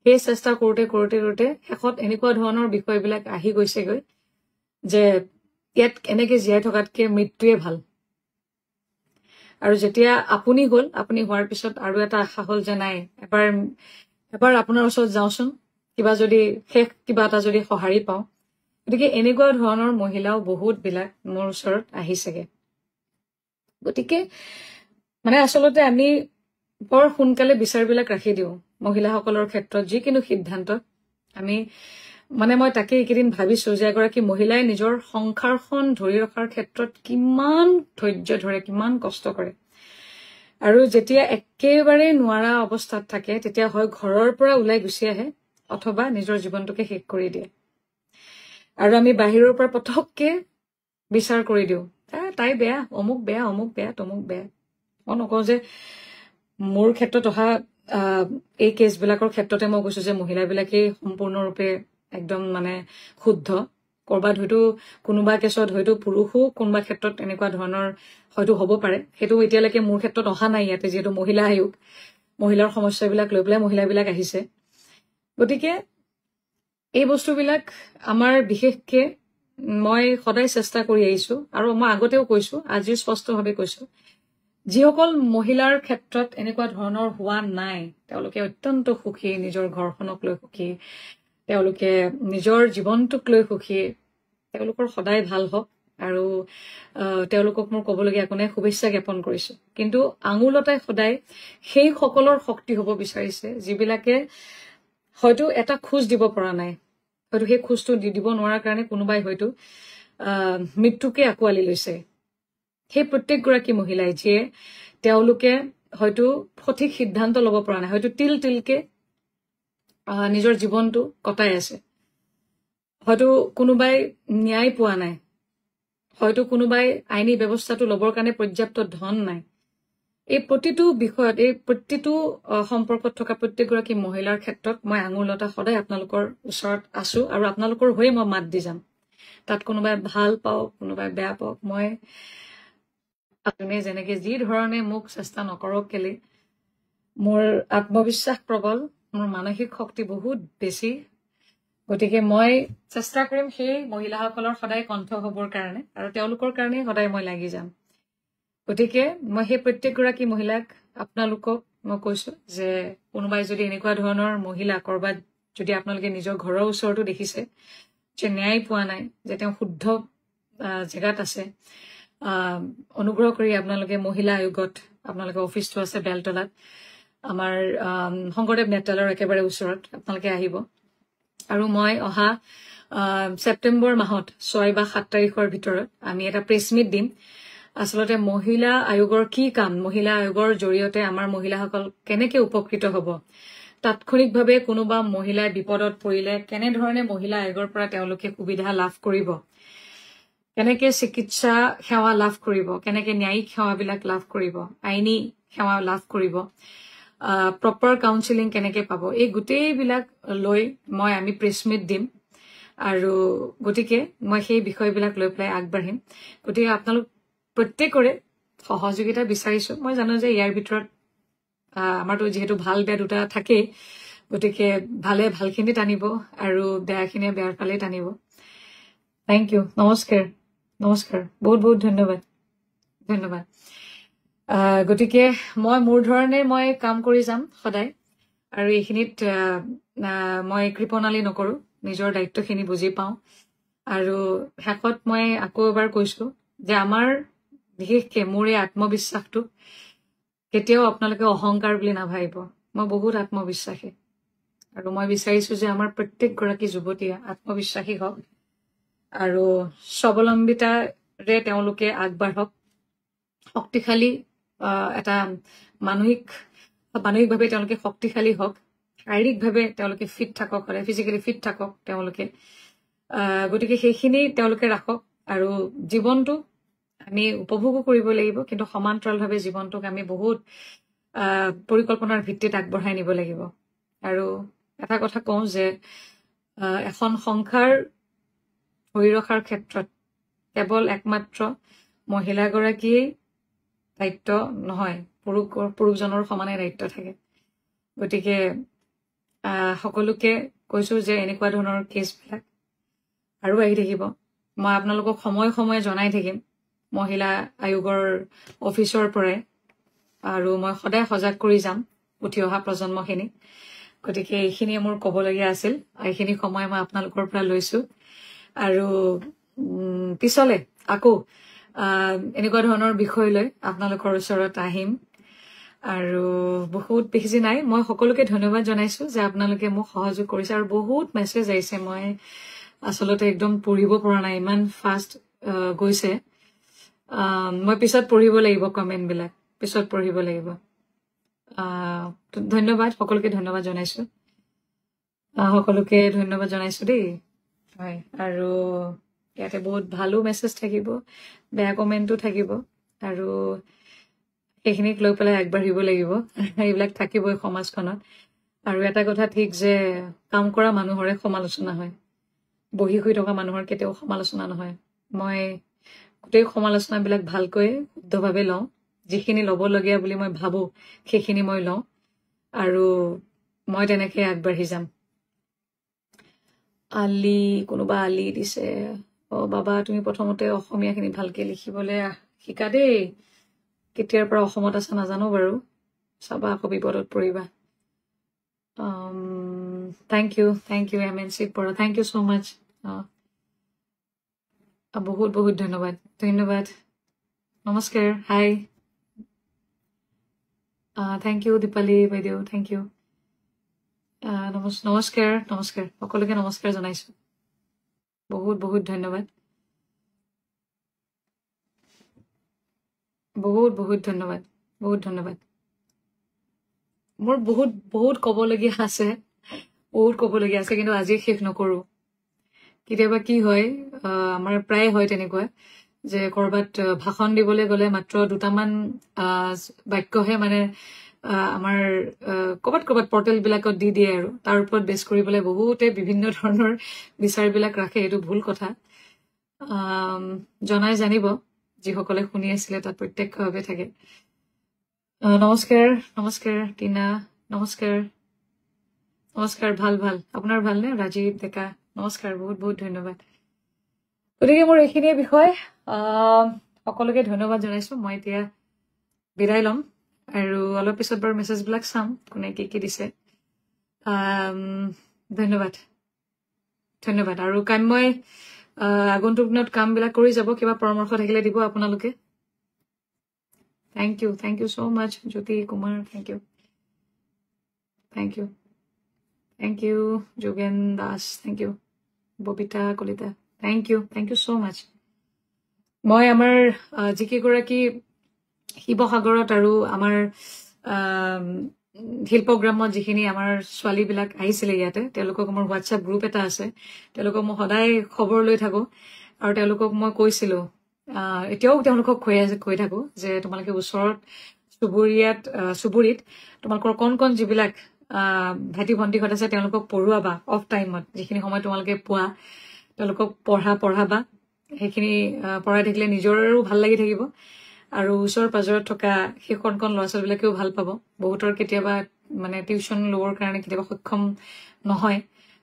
সেই চেষ্টা কৰোঁতে শেষত এনেকুৱা ধৰণৰ বিষয়বিলাক আহি গৈছেগৈ যে ইয়াত এনেকে জীয়াই থকাতকে মৃত্যুৱে ভাল আৰু যেতিয়া আপুনি হোৱাৰ পিছত আৰু এটা আশা হ'ল যে নাই এবাৰ আপোনাৰ ওচৰত যাওঁচোন কিবা এটা যদি সঁহাৰি পাওঁ গতিকে এনেকুৱা ধৰণৰ মহিলাও বহুতবিলাক মোৰ ওচৰত আহিছেগে গতিকে মানে আচলতে আমি বৰ সোনকালে বিচাৰবিলাক ৰাখি দিওঁ মহিলাসকলৰ ক্ষেত্ৰত যিকোনো সিদ্ধান্ত আমি মানে মই তাকে এইকেইদিন ভাবিছো যে এগৰাকী মহিলাই নিজৰ সংসাৰখন ধৰি ৰখাৰ ক্ষেত্ৰত কিমান ধৈৰ্য ধৰে কিমান কষ্ট কৰে আৰু যেতিয়া একেবাৰে নোৱাৰা অৱস্থাত থাকে তেতিয়া হয় ঘৰৰ পৰা ওলাই গুচি আহে অথবা নিজৰ জীৱনটোকে শেষ কৰি দিয়ে আৰু আমি বাহিৰৰ পৰা পটককে বিচাৰ কৰি দিওঁ তাই বেয়া অমুক বেয়া তমুক বেয়া মই নকওঁ যে মোৰ ক্ষেত্ৰত অহা এই কেছবিলাকৰ ক্ষেত্ৰতে মই কৈছো যে মহিলাবিলাকেই সম্পূৰ্ণৰূপে একদম মানে শুদ্ধ কৰবাত হয়তো কোনোবা কেছত হয়তো পুৰুষো কোনোবা ক্ষেত্ৰত এনেকুৱা ধৰণৰ হয়তো হ'ব পাৰে সেইটো এতিয়ালৈকে মোৰ ক্ষেত্ৰত অহা নাই ইয়াতে যিহেতু মহিলা আয়োগ মহিলাৰ সমস্যাবিলাক লৈ পেলাই মহিলাবিলাক আহিছে গতিকে এই বস্তুবিলাক আমাৰ বিশেষকে মই সদায় চেষ্টা কৰি আহিছো আৰু মই আগতেও কৈছো আজিও স্পষ্টভাৱে কৈছো যিসকল মহিলাৰ ক্ষেত্ৰত এনেকুৱা ধৰণৰ হোৱা নাই তেওঁলোকে অত্যন্ত সুখী নিজৰ ঘৰখনক লৈ সুখী তেওঁলোকে নিজৰ জীৱনটোক লৈ সুখী তেওঁলোকৰ সদায় ভাল হওক আৰু তেওঁলোকক মোৰ ক'বলগীয়া একো নাই শুভেচ্ছা জ্ঞাপন কৰিছো কিন্তু আঙুলতাই সদায় সেই সকলৰ শক্তি হ'ব বিচাৰিছে যিবিলাকে হয়তো এটা খোজ দিব পৰা নাই হয়তো সেই খোজটো দিব নোৱাৰাৰ কাৰণে কোনোবাই হয়তো মৃত্যুকে আঁকোৱালি লৈছে সেই প্ৰত্যেকগৰাকী মহিলাই যিয়ে তেওঁলোকে হয়তো সঠিক সিদ্ধান্ত ল'ব পৰা নাই হয়তো তিলকে নিজৰ জীৱনটো কটাই আছে হয়তো কোনোবাই ন্যায় পোৱা নাই হয়তো কোনোবাই আইনী ব্যৱস্থাটো ল'বৰ কাৰণে পৰ্যাপ্ত ধন নাই এই প্ৰতিটো বিষয়ত এই প্ৰতিটো সম্পৰ্কত থকা প্ৰত্যেকগৰাকী মহিলাৰ ক্ষেত্ৰত মই আঙুলতা সদায় আপোনালোকৰ ওচৰত আছো আৰু আপোনালোকৰ হৈয়ে মই মাত দি যাম তাত কোনোবাই ভাল পাওক কোনোবাই বেয়া পাওক মই আপুনি যেনেকে যি ধৰণে মোক চেষ্টা নকৰক কেলে মোৰ আত্মবিশ্বাস প্ৰবল মোৰ মানসিক শক্তি বহুত বেছি গতিকে মই চেষ্টা কৰিম সেই মহিলাসকলৰ সদায় কণ্ঠ হ'বৰ কাৰণে আৰু তেওঁলোকৰ কাৰণে সদায় মই লাগি যাম গতিকে মই সেই প্ৰত্যেকগৰাকী মহিলাক আপোনালোকক মই কৈছো যে কোনোবাই যদি এনেকুৱা ধৰণৰ মহিলা কৰবাত যদি আপোনালোকে নিজৰ ঘৰৰ ওচৰতো দেখিছে যে ন্যায় পোৱা নাই যে তেওঁ শুদ্ধ জেগাত আছে অনুগ্ৰহ কৰি আপোনালোকে মহিলা আয়োগত আপোনালোকে অফিচটো আছে বেলতলাত আমাৰ শংকৰদেৱ নেতালৰ একেবাৰে ওচৰত আপোনালোকে আহিব আৰু মই অহা ছেপ্টেম্বৰ মাহত 6 বা 7 তাৰিখৰ ভিতৰত আমি এটা প্ৰেছ মিট দিম আচলতে মহিলা আয়োগৰ কি কাম মহিলা আয়োগৰ জৰিয়তে আমাৰ মহিলাসকল কেনেকে উপকৃত হ'ব তাৎক্ষণিকভাৱে কোনোবা মহিলাই বিপদত পৰিলে কেনেধৰণে মহিলা আয়োগৰ পৰা তেওঁলোকে সুবিধা লাভ কৰিব কেনেকে চিকিৎসা সেৱা লাভ কৰিব কেনেকে ন্যায়িক সেৱাবিলাক লাভ কৰিব আইনী সেৱা লাভ কৰিব প্ৰপাৰ কাউন্সেলিং কেনেকে পাব এই গোটেইবিলাক লৈ আমি প্ৰেছ মিট দিম আৰু গতিকে মই সেই বিষয়বিলাক লৈ পেলাই আগবাঢ়িম গতিকে আপোনালোক প্ৰত্যেকৰে সহযোগিতা বিচাৰিছো মই জানো যে ইয়াৰ ভিতৰত আমাৰতো যিহেতু ভাল বেয়া দুটা থাকেই গতিকে ভালখিনি টানিব আৰু বেয়াখিনিয়ে বেয়াৰ ফালে টানিব থেংক ইউ নমস্কাৰ বহুত বহুত ধন্যবাদ গতিকে মই মোৰ ধৰণে মই কাম কৰি যাম সদায় আৰু এইখিনিত মই কৃপণালী নকৰো নিজৰ দায়িত্বখিনি বুজি পাওঁ আৰু শেষত মই আকৌ এবাৰ কৈছো যে আমাৰ বিশেষকে মোৰ এই আত্মবিশ্বাসটো কেতিয়াও আপোনালোকে অহংকাৰ বুলি নাভাবিব মই বহুত আত্মবিশ্বাসী আৰু মই বিচাৰিছো যে আমাৰ প্ৰত্যেকগৰাকী যুৱতীয়ে আত্মবিশ্বাসী হওক আৰু স্বাৱলম্বিতাৰে তেওঁলোকে আগবাঢ়ক শক্তিশালী এটা মানসিকভাৱে তেওঁলোকে শক্তিশালী হওক শাৰীৰিকভাৱে তেওঁলোকে ফিট থাকক ফিজিকেলি ফিট থাকক তেওঁলোকে গতিকে সেইখিনি তেওঁলোকে ৰাখক আৰু জীৱনটো আমি উপভোগো কৰিব লাগিব কিন্তু সমান্তৰালভাৱে জীৱনটোক আমি বহুত পৰিকল্পনাৰ ভিত্তিত আগবঢ়াই নিব লাগিব আৰু এটা কথা কওঁ যে এখন সংসাৰ ধৰি ৰখাৰ ক্ষেত্ৰত কেৱল একমাত্ৰ মহিলাগৰাকীয়ে দায়িত্ব নহয় পুৰুষজনৰ সমানে দায়িত্ব থাকে গতিকে সকলোকে কৈছো যে এনেকুৱা ধৰণৰ কেছবিলাক আৰু আহি থাকিব মই আপোনালোকক সময়ে সময়ে জনাই থাকিম মহিলা আয়োগৰ অফিচৰ পৰাই আৰু মই সদায় সজাগ কৰি যাম উঠি অহা প্ৰজন্মখিনি গতিকে এইখিনিয়ে মোৰ ক'বলগীয়া আছিল এইখিনি সময় মই আপোনালোকৰ পৰা লৈছো আৰু পিছলে আকৌ এনেকুৱা ধৰণৰ বিষয় লৈ আপোনালোকৰ ওচৰত আহিম আৰু বহুত বেছি নাই মই সকলোকে ধন্যবাদ জনাইছো যে আপোনালোকে মোক সহযোগ কৰিছে আৰু বহুত মেছেজ আহিছে মই আচলতে একদম পঢ়িব পৰা নাই ইমান ফাষ্ট গৈছে মই পিছত পঢ়িব লাগিব কমেণ্টবিলাক পিছত পঢ়িব লাগিব ধন্যবাদ সকলোকে ধন্যবাদ জনাইছো সকলোকে ধন্যবাদ জনাইছো দেই হয় আৰু ইয়াতে বহুত ভালো মেছেজ থাকিব বেয়া কমেণ্টো থাকিব আৰু সেইখিনিক লৈ পেলাই আগবাঢ়িব লাগিব এইবিলাক থাকিবই সমাজখনত আৰু এটা কথা ঠিক যে কাম কৰা মানুহৰে সমালোচনা হয় বহি হৈ থকা মানুহৰ কেতিয়াও সমালোচনা নহয় মই গোটেই সমালোচনাবিলাক ভালকৈ শুদ্ধভাৱে লওঁ যিখিনি ল'বলগীয়া বুলি মই ভাবোঁ সেইখিনি মই লওঁ আৰু মই তেনেকৈ আগবাঢ়ি যাম আলি কোনোবা আলি দিছে বাবা তুমি প্ৰথমতে অসমীয়াখিনি ভালকৈ লিখিবলৈ শিকা দেই কেতিয়াৰ পৰা অসমত আছে নাজানো বাৰু চাবা আকৌ বিপদত পৰিবা থেংক ইউ MNC পৰা থেংক ইউ ছ' মাছ বহুত বহুত ধন্যবাদ নমস্কাৰ হাই থেংক ইউ দীপালী বাইদেউ থেংক ইউ নমস্কাৰ সকলোকে নমস্কাৰ জনাইছো বহুত ধন্যবাদ বহুত ধন্যবাদ মোৰ বহুত ক'বলগীয়া আছে কিন্তু আজি শেষ নকৰো কেতিয়াবা কি হয় আমাৰ প্ৰায় হয় তেনেকুৱা যে কৰবাত ভাষণ দিবলৈ গ'লে মাত্ৰ দুটামান বাক্যহে মানে আমাৰ ক'ৰবাত পৰ্টেলবিলাকত দি দিয়ে আৰু তাৰ ওপৰত বেছ কৰি পেলাই বহুতে বিভিন্ন ধৰণৰ বিচাৰবিলাক ৰাখে এইটো ভুল কথা জনাই জানিব যিসকলে শুনি আছিলে তাত প্ৰত্যক্ষভাৱে থাকে নমস্কাৰ টিনা নমস্কাৰ ভাল আপোনাৰ ভালনে ৰাজীৱ ডেকা নমস্কাৰ বহুত ধন্যবাদ গতিকে মোৰ এইখিনিয়ে বিষয় সকলোকে ধন্যবাদ জনাইছো মই এতিয়া বিদায় ল'ম আৰু অলপ পিছত বাৰু মেছেজবিলাক চাম কোনে কি দিছে ধন্যবাদ আৰু কাম্যই আগন্তুক দিনত কামবিলাক কৰি যাব কিবা পৰামৰ্শ থাকিলে দিব আপোনালোকে thank you so' much Jyoti Kumar thank you Jogen Das thank you Babita Kalita thank you so' much মই আমাৰ যিকেইগৰাকী শিৱসাগৰত আৰু আমাৰ শিল্পগ্ৰামত যিখিনি আমাৰ ছোৱালীবিলাক আহিছিলে ইয়াতে তেওঁলোকক মোৰ হোৱাটছএপ গ্ৰুপ এটা আছে তেওঁলোকক মই সদায় খবৰ লৈ থাকোঁ আৰু তেওঁলোকক মই কৈছিলোঁ এতিয়াও তেওঁলোকক কৈ থাকোঁ যে তোমালোকে ওচৰত চুবুৰীত তোমালোকৰ কণ যিবিলাক ভাইটি ভণ্টিহঁত আছে তেওঁলোকক পঢ়ুৱাবা অফ টাইমত যিখিনি সময় তোমালোকে পোৱা তেওঁলোকক পঢ়াবা সেইখিনি পঢ়াই থাকিলে নিজৰো ভাল লাগি থাকিব আৰু ওচৰ পাজৰত থকা সেই কণ ল'ৰা ছোৱালীবিলাকেও ভাল পাব বহুতৰ কেতিয়াবা মানে টিউশ্যন ল'বৰ কাৰণে কেতিয়াবা সক্ষম নহয়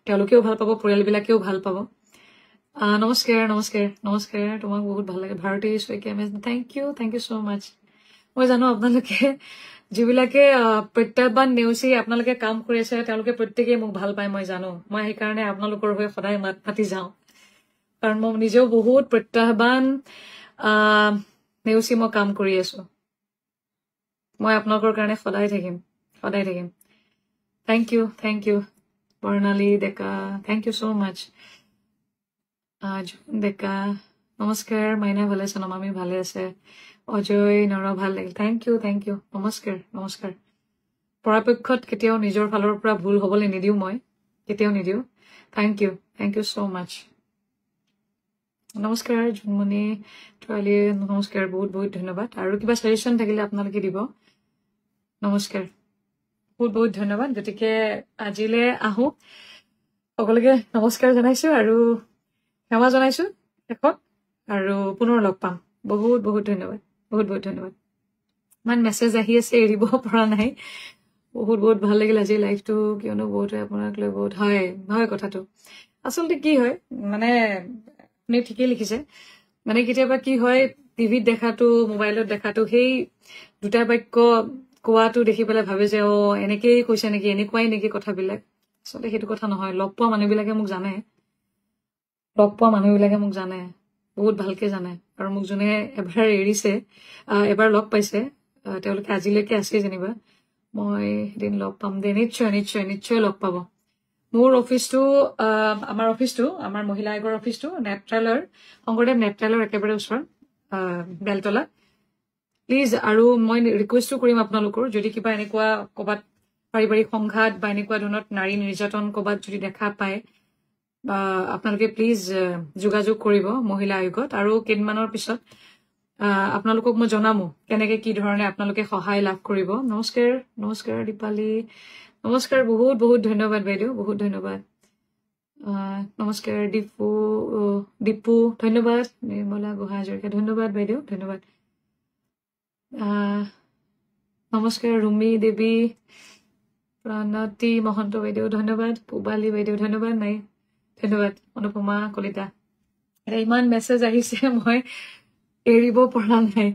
তেওঁলোকেও ভাল পাব পৰিয়ালবিলাকেও ভাল পাব নমস্কাৰ তোমাক বহুত ভাল লাগে Bharati Saikia thank you so' much মই জানো আপোনালোকে যিবিলাকে প্ৰত্যাহ্বান নেওচি আপোনালোকে কাম কৰি আছে তেওঁলোকে প্ৰত্যেকেই মোক ভাল পায় মই জানো মই সেইকাৰণে আপোনালোকৰ হৈ সদায় মাত মাতি যাওঁ কাৰণ মই নিজেও বহুত প্ৰত্যাহ্বান নেওচি মই কাম কৰি আছো মই আপোনালোকৰ কাৰণে সদায় থাকিম thank you Barnali Deka thank you so' much Jun Deka নমস্কাৰ মাইনা ভালে আছে নমামী ভালে আছে অজয় নৰ ভাল লাগিল থেংক ইউ নমস্কাৰ পৰাপক্ষত কেতিয়াও নিজৰ ফালৰ পৰা ভুল হ'বলৈ নিদিওঁ মই কেতিয়াও নিদিওঁ থেংক ইউ ছ' মাছ নমস্কাৰ জুনমণি ছোৱালী নমস্কাৰ বহুত বহুত ধন্যবাদ আৰু কিবা ছাজেশ্যন থাকিলে আপোনালোকে দিব নমস্কাৰ বহুত বহুত ধন্যবাদ গতিকে আজিলৈ আহোঁ সকলোকে নমস্কাৰ জনাইছোঁ আৰু সেৱা জনাইছোঁ শেষত আৰু পুনৰ লগ পাম বহুত বহুত ধন্যবাদ বহুত বহুত ধন্যবাদ ইমান মেছেজ আহি আছে এৰিব পৰা নাই বহুত বহুত ভাল লাগিল আজি লাইভটো কিয়নো বহুতে আপোনাক লৈ বহুত হয় হয় কথাটো আচলতে কি হয় মানে আপুনি ঠিকেই লিখিছে মানে কেতিয়াবা কি হয় টিভিত দেখাটো মোবাইলত দেখাটো সেই দুটা বাক্য কোৱাটো দেখি পেলাই ভাবে যে এনেকেই কৈছে নেকি এনেকুৱাই নেকি কথাবিলাক আচলতে সেইটো কথা নহয় লগ পোৱা মানুহবিলাকে মোক জানে বহুত ভালকে জানে আৰু মোক যোনে এবাৰ এৰিছে এবাৰ লগ পাইছে তেওঁলোকে আজিলৈকে আছে যেনিবা মই এদিন লগ পাম দে নিশ্চয় নিশ্চয় নিশ্চয় লগ পাব মোৰ অফিচটো আমাৰ মহিলা আয়োগৰ অফিচটো নেত্ৰালয়ৰ শংকৰদেৱ নেত্ৰালয়ৰ একেবাৰে ওচৰত বেলতলা প্লিজ আৰু মই ৰিকুৱেষ্টো কৰিম আপোনালোকৰ যদি কিবা এনেকুৱা ক'ৰবাত পাৰিবাৰিক সংঘাত বা এনেকুৱা ধৰণৰ নাৰী নিৰ্যাতন ক'ৰবাত যদি দেখা পায় আপোনালোকে প্লিজ যোগাযোগ কৰিব মহিলা আয়োগত আৰু কেইদিনমানৰ পিছত আপোনালোকক মই জনামো কেনেকে কি ধৰণে আপোনালোকে সহায় লাভ কৰিব নমস্কাৰ নমস্কাৰ দীপালী নমস্কাৰ বহুত বহুত ধন্যবাদ বাইদেউ বহুত ধন্যবাদ নমস্কাৰ দীপু ধন্যবাদ নিৰ্মলা গোহাঁই হাজৰিকা ধন্যবাদ বাইদেউ ধন্যবাদ নমস্কাৰ ৰুমি দেৱী প্ৰণতি মহন্ত বাইদেউ ধন্যবাদ পূবালী বাইদেউ ধন্যবাদ নাই ধন্যবাদ অনুপমা কলিতা এতিয়া ইমান মেছেজ আহিছে মই এৰিব পৰা নাই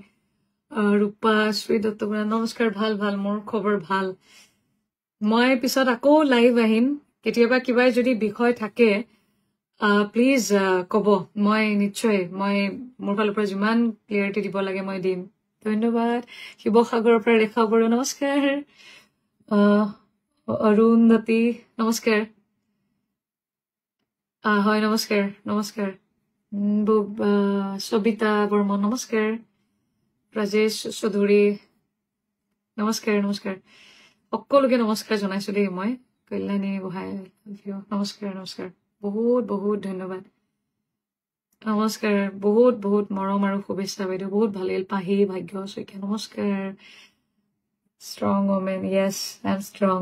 ৰূপা শ্ৰী দত্ত নমস্কাৰ ভাল ভাল মোৰ খবৰ ভাল মই পিছত আকৌ লাইভ আহিম কেতিয়াবা কিবা যদি বিষয় থাকে প্লিজ ক'ব মই নিশ্চয় মই মোৰ ফালৰ পৰা যিমান ক্লিয়াৰিটি দিব লাগে মই দিম ধন্যবাদ শিৱসাগৰৰ পৰা ৰেখা বড়ো নমস্কাৰ অৰুণদতী নমস্কাৰ হয় নমস্কাৰ নমস্কাৰ সবিতা বৰ্মন নমস্কাৰ ৰাজেশ চৌধুৰী নমস্কাৰ নমস্কাৰ সকলোকে নমস্কাৰ জনাইছো দেই মই কল্যাণী গোহাঁই নমস্কাৰ নমস্কাৰ বহুত বহুত ধন্যবাদ নমস্কাৰ বহুত বহুত মৰম আৰু শুভেচ্ছা বাইদেউ বহুত ভাল লাগিল পাহি ভাগ্য শইকীয়া নমস্কাৰ strong women yes I am strong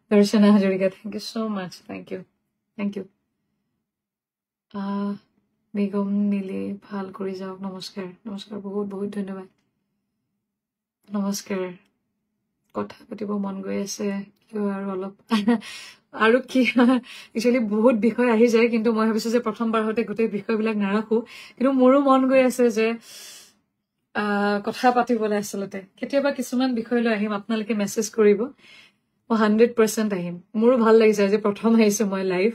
Darshana Hazarika thank you so' much thank you Begum Nili ভাল কৰি যাওক নমস্কাৰ নমস্কাৰ বহুত বহুত ধন্যবাদ নমস্কাৰ কথা পাতিব মন গৈ আছে কিয় আৰু অলপ আৰু কি একচুৱেলি বহুত বিষয় আহি যায় কিন্তু মই ভাবিছো যে প্ৰথমবাৰতে গোটেই বিষয়বিলাক নাৰাখো কিন্তু মোৰো মন গৈ আছে যে কথা পাতিবলৈ আচলতে কেতিয়াবা কিছুমান বিষয় লৈ আহিম আপোনালোকে মেছেজ কৰিব মই 100% আহিম মোৰো ভাল লাগিছে যে প্ৰথম আহিছো মই লাইভ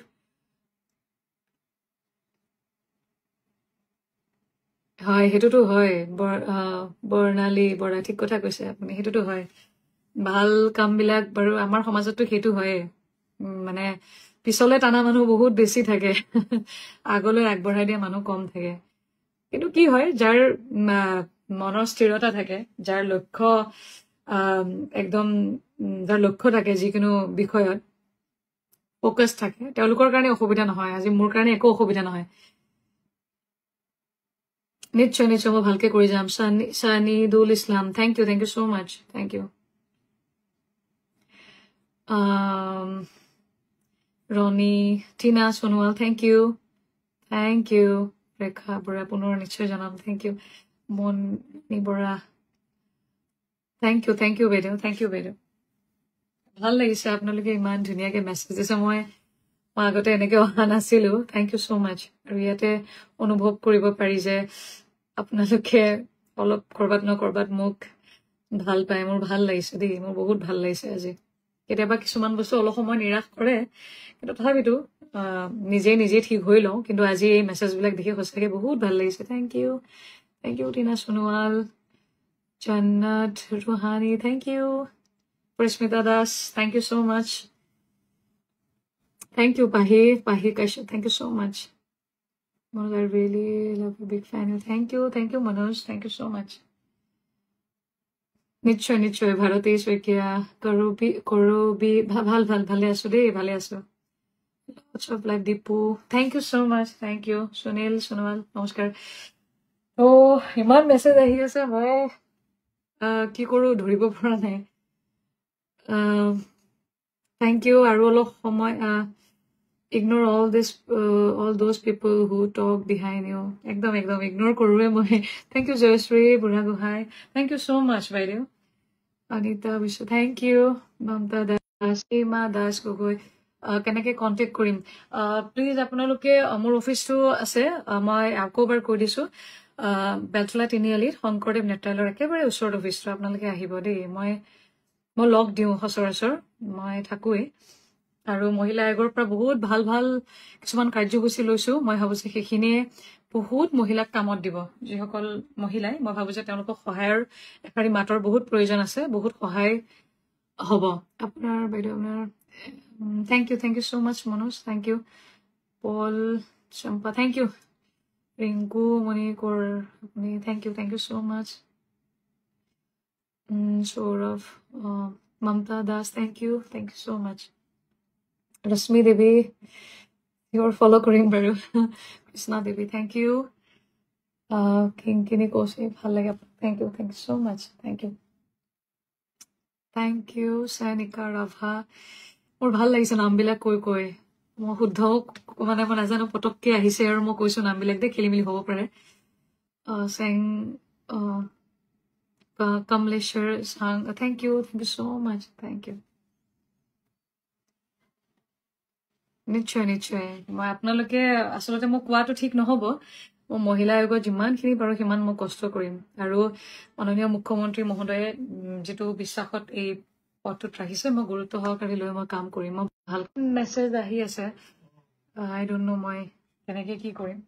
হয় সেইটোতো হয় বৰ্ণালী বৰা ঠিক কথা কৈছে আপুনি সেইটোতো হয় ভাল কামবিলাক বাৰু আমাৰ সমাজততো সেইটো হয়ে মানে পিছলে টানা মানুহ বহুত বেছি থাকে আগলৈ আগবঢ়াই দিয়া মানুহ কম থাকে কিন্তু কি হয় যাৰ মনৰ স্থিৰতা থাকে যাৰ লক্ষ্য একদম যাৰ লক্ষ্য থাকে যিকোনো বিষয়ত ফ'কাছ থাকে তেওঁলোকৰ কাৰণে অসুবিধা নহয় আজি মোৰ কাৰণে একো অসুবিধা নহয় নিশ্চয় নিশ্চয় মই ভালকে কৰি যাম Sanidul Islam thank you so' much thank you Rani Tina Sonowal thank you Rekha Bora পুনৰ নিশ্চয় জনাম thank you Moni Bora thank you বাইদেউ ভাল লাগিছে আপোনালোকে ইমান ধুনীয়াকে মেছেজ দিছে মই আগতে এনেকে অহা নাছিলো থেংক ইউ ছ' মাছ আৰু ইয়াতে অনুভৱ কৰিব পাৰি যে আপোনালোকে অলপ কৰবাত মোক ভাল পায় মোৰ ভাল লাগিছে দেই মোৰ বহুত ভাল লাগিছে আজি কেতিয়াবা কিছুমান বস্তু অলপ সময় নিৰাশ কৰে কিন্তু তথাপিতো নিজে ঠিক হৈ লওঁ কিন্তু আজি এই মেছেজবিলাক দেখি সঁচাকৈ বহুত ভাল লাগিছে thank U Tina Sonowal Jannat Ruhani thank you Parismita Das thank you so' much thank you Pahi Kashyap thank you so' much Manoj, I really love you, big fan. Thank you, Manoj. Thank you so much. নিশ্চয় ভাৰতী শইকীয়া কৰবি ভালে আছো দেই ভালে আছো What's up, like Deepu? Thank you so much. Thank you. Sunil, Sunwal, namaskar. So, iman message ahi ase moi ki koru dhuribo para nai. Thank you. Aru olop somoy ignore all those people who talk behind you. Ekdom ignore korue moi. Thank you, Joyashree, Burha Gohai. Thank you so much, video. Anita Vishwa, thank you. Mamta Das, Seema Das Gogoi. কেনেকৈ contact কৰিম please আপোনালোকে মোৰ অফিচটো আছে মই আকৌ এবাৰ কৈ দিছোঁ বেলতলা তিনিআলিত শংকৰদেৱ নেত্ৰালয়ৰ একেবাৰে ওচৰত অফিচটো আপোনালোকে আহিব দেই মই লগ দিওঁ সচৰাচৰ মই থাকোঁৱেই আৰু মহিলা আয়োগৰ পৰা বহুত ভাল ভাল কিছুমান কাৰ্যসূচী লৈছোঁ মই ভাবোঁ যে সেইখিনিয়ে বহুত মহিলাক কামত দিব যিসকল মহিলাই মই ভাবোঁ যে তেওঁলোকক সহায়ৰ এষাৰি মাতৰ বহুত প্ৰয়োজন আছে বহুত সহায় হ'ব আপোনাৰ বাইদেউ আপোনাৰ thank you so much Manoj thank you Paul Champa thank you Rinku Monikor thank you so much Saurav Mamta Das thank you so much Rasmi Devi your follow koring baru Krishna Devi thank you Kinkini Kose bhal lage thank you so much thank you Sanika Rabha মোৰ ভাল লাগিছে নামবিলাক কৈ কৈ মই শুদ্ধ মানে মই নাজানো পটককৈ আহিছে আৰু মই কৈছোঁ নামবিলাক দে খেলি মেলি হ'ব পাৰে চেং Kamaleshwar Chang thank you so' much thank you নিশ্চয় মই আপোনালোকে আচলতে মোক কোৱাটো ঠিক নহ'ব মই মহিলা আয়োগত যিমানখিনি পাৰোঁ সিমান মই কষ্ট কৰিম আৰু মাননীয় মুখ্যমন্ত্ৰী মহোদয়ে যিটো বিশ্বাসত এই পথটোত ৰাখিছে মই গুৰুত্ব সহকাৰে লৈ মই কাম কৰিম মই ভাল মেছেজ আহি আছে আই ডোন্ট নো মই কেনেকৈ কি কৰিম